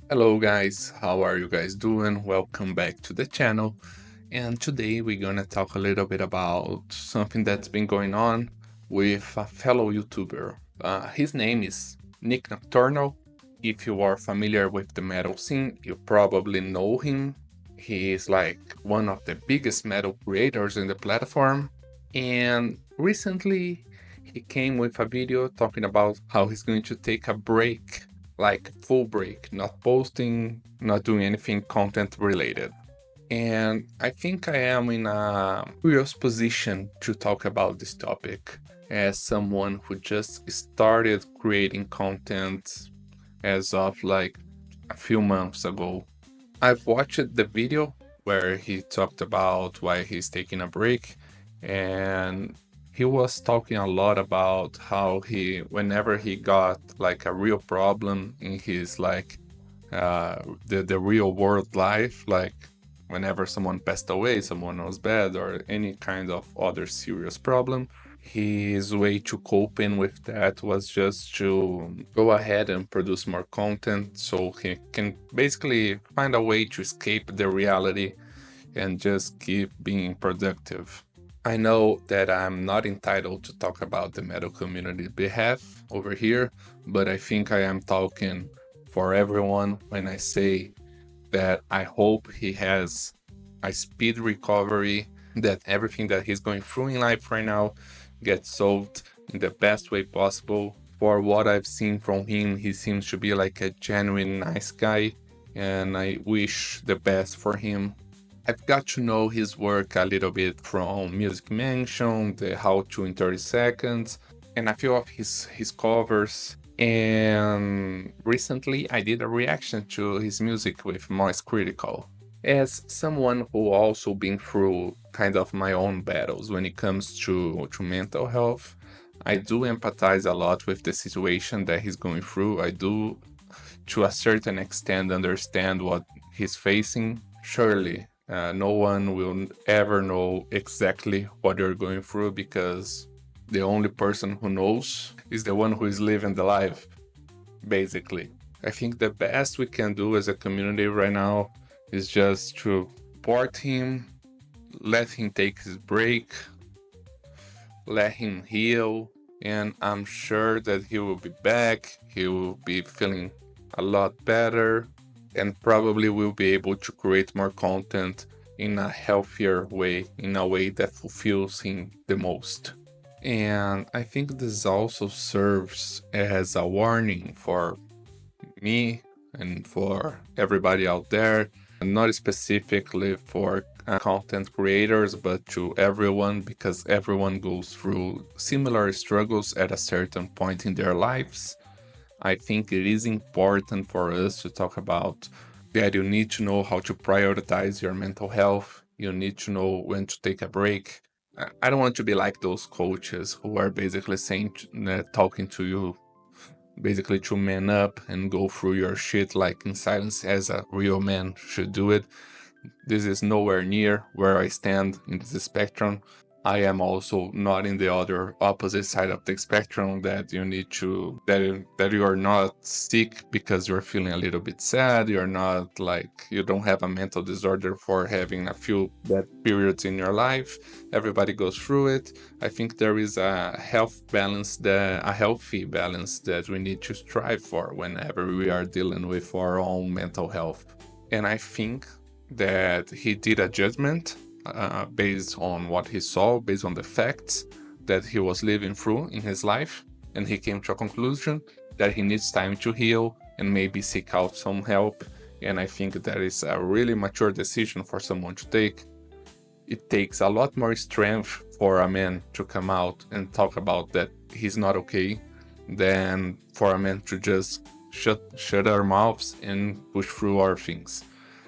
Hello guys, how are you guys doing? Welcome back to the channel. And today we're gonna talk a little bit about something that's been going on with a fellow YouTuber. His name is Nick Nocturnal. If you are familiar with the metal scene, you probably know him. He is like one of the biggest metal creators in the platform. And recently he came with a video talking about how he's going to take a break, like full break, not posting, not doing anything content related. And I think I am in a curious position to talk about this topic as someone who just started creating content as of like a few months ago. I've watched the video where he talked about why he's taking a break, and he was talking a lot about how whenever he got like a real problem in his like the real world life, like whenever someone passed away, someone was bad, or any kind of other serious problem, his way to coping with that was just to go ahead and produce more content so he can basically find a way to escape the reality and just keep being productive. I know that I'm not entitled to talk about the metal community behalf over here, but I think I am talking for everyone when I say that I hope he has a speed recovery, that everything that he's going through in life right now gets solved in the best way possible. For what I've seen from him, he seems to be like a genuine nice guy, and I wish the best for him. I've got to know his work a little bit from Music Mansion, the How to in 30 Seconds, and a few of his covers. And recently I did a reaction to his music with Moist Critical. As someone who also been through kind of my own battles when it comes to mental health, I do empathize a lot with the situation that he's going through. I do, to a certain extent, understand what he's facing. Surely, no one will ever know exactly what you're going through because the only person who knows is the one who is living the life, basically. I think the best we can do as a community right now is just to support him, let him take his break, let him heal, and I'm sure that he will be back. He will be feeling a lot better and probably will be able to create more content in a healthier way, in a way that fulfills him the most. And I think this also serves as a warning for me and for everybody out there, not specifically for content creators, but to everyone, because everyone goes through similar struggles at a certain point in their lives. I think it is important for us to talk about that you need to know how to prioritize your mental health. You need to know when to take a break. I don't want to be like those coaches who are basically saying, talking to you basically to man up and go through your shit like in silence as a real man should do it. This is nowhere near where I stand in this spectrum. I am also not in the other opposite side of the spectrum that you need to that you are not sick because you're feeling a little bit sad. You're not like you don't have a mental disorder for having a few bad periods in your life. Everybody goes through it. I think there is a healthy balance that we need to strive for whenever we are dealing with our own mental health. And I think that he did a judgment based on what he saw, based on the facts that he was living through in his life, and he came to a conclusion that he needs time to heal and maybe seek out some help. And I think that is a really mature decision for someone to take. It takes a lot more strength for a man to come out and talk about that he's not okay than for a man to just shut our mouths and push through our things.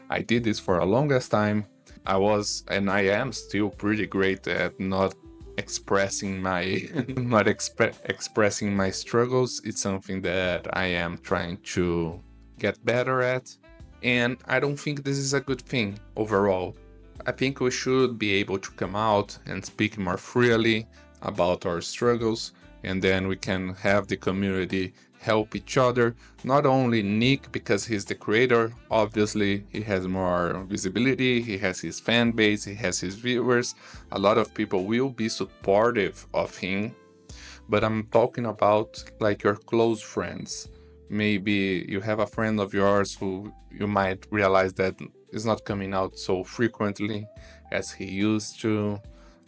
I did this for a longest time. I was and I am still pretty great at not expressing my expressing my struggles. It's something that I am trying to get better at, and I don't think this is a good thing overall. I think we should be able to come out and speak more freely about our struggles, and then we can have the community help each other. Not only Nick, because he's the creator, obviously he has more visibility, he has his fan base, he has his viewers. A lot of people will be supportive of him, but I'm talking about like your close friends. Maybe you have a friend of yours who you might realize that is not coming out so frequently as he used to,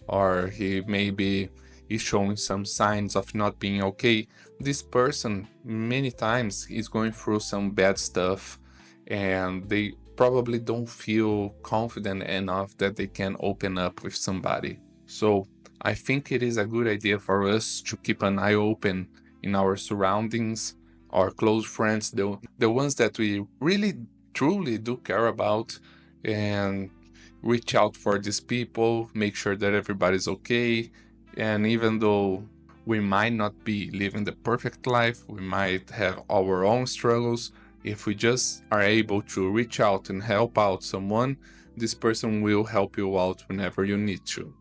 or he maybe is showing some signs of not being okay. This person many times is going through some bad stuff, and they probably don't feel confident enough that they can open up with somebody. So I think it is a good idea for us to keep an eye open in our surroundings, our close friends, the ones that we really truly do care about, and reach out for these people, make sure that everybody's okay. And even though we might not be living the perfect life, we might have our own struggles, if we just are able to reach out and help out someone, this person will help you out whenever you need to.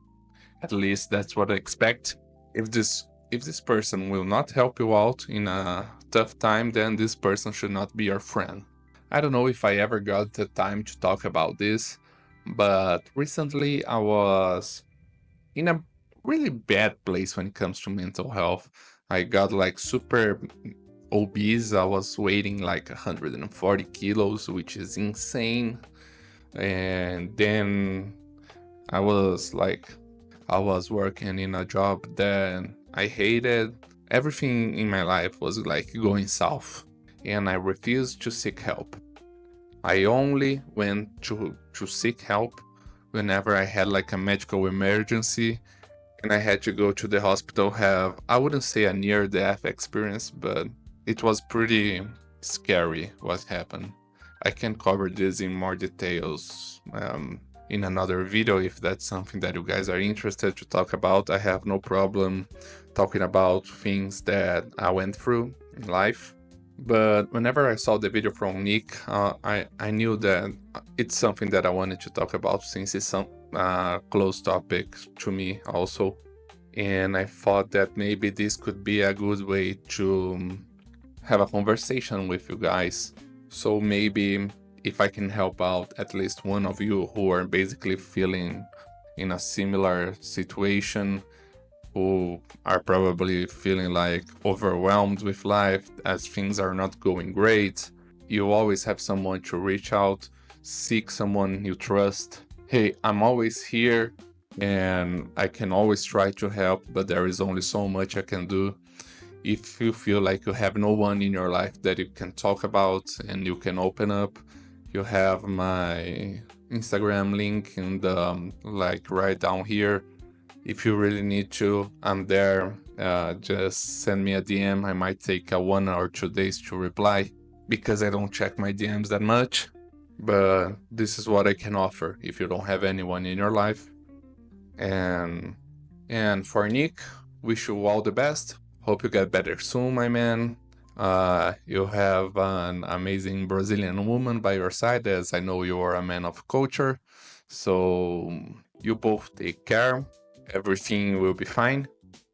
At least that's what I expect. If this person will not help you out in a tough time, then this person should not be your friend. I don't know if I ever got the time to talk about this, but recently I was in a really bad place when it comes to mental health. I got like super obese. I was weighing like 140 kilos, which is insane. And then I was working in a job that I hated. Everything in my life was like going south, and I refused to seek help. I only went to seek help whenever I had like a medical emergency and I had to go to the hospital. I wouldn't say a near-death experience, but it was pretty scary what happened. I can cover this in more details in another video if that's something that you guys are interested to talk about. I have no problem talking about things that I went through in life. But whenever I saw the video from Nick, I knew that it's something that I wanted to talk about since it's some close topic to me also. And I thought that maybe this could be a good way to have a conversation with you guys. So maybe if I can help out at least one of you who are basically feeling in a similar situation, who are probably feeling like overwhelmed with life as things are not going great, you always have someone to reach out, seek someone you trust. Hey, I'm always here and I can always try to help, but there is only so much I can do. If you feel like you have no one in your life that you can talk about and you can open up, you have my Instagram link in the like right down here. If you really need to, I'm there. Just send me a DM. I might take 1 or 2 days to reply because I don't check my DMs that much. But this is what I can offer if you don't have anyone in your life. And for Nick, wish you all the best. Hope you get better soon, my man. You have an amazing Brazilian woman by your side, as I know you are a man of culture. So you both take care. Everything will be fine.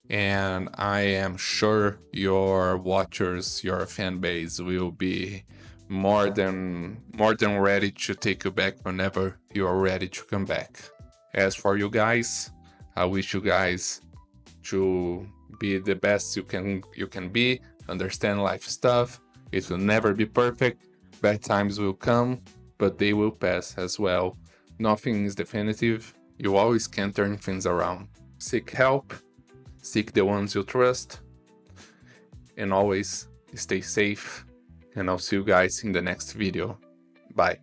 And I am sure your watchers, your fan base will be more than ready to take you back whenever you are ready to come back. As for you guys, I wish you guys to be the best you can be, understand life stuff. It will never be perfect. Bad times will come, but they will pass as well. Nothing is definitive. You always can turn things around. Seek help, seek the ones you trust, and always stay safe. And I'll see you guys in the next video. Bye.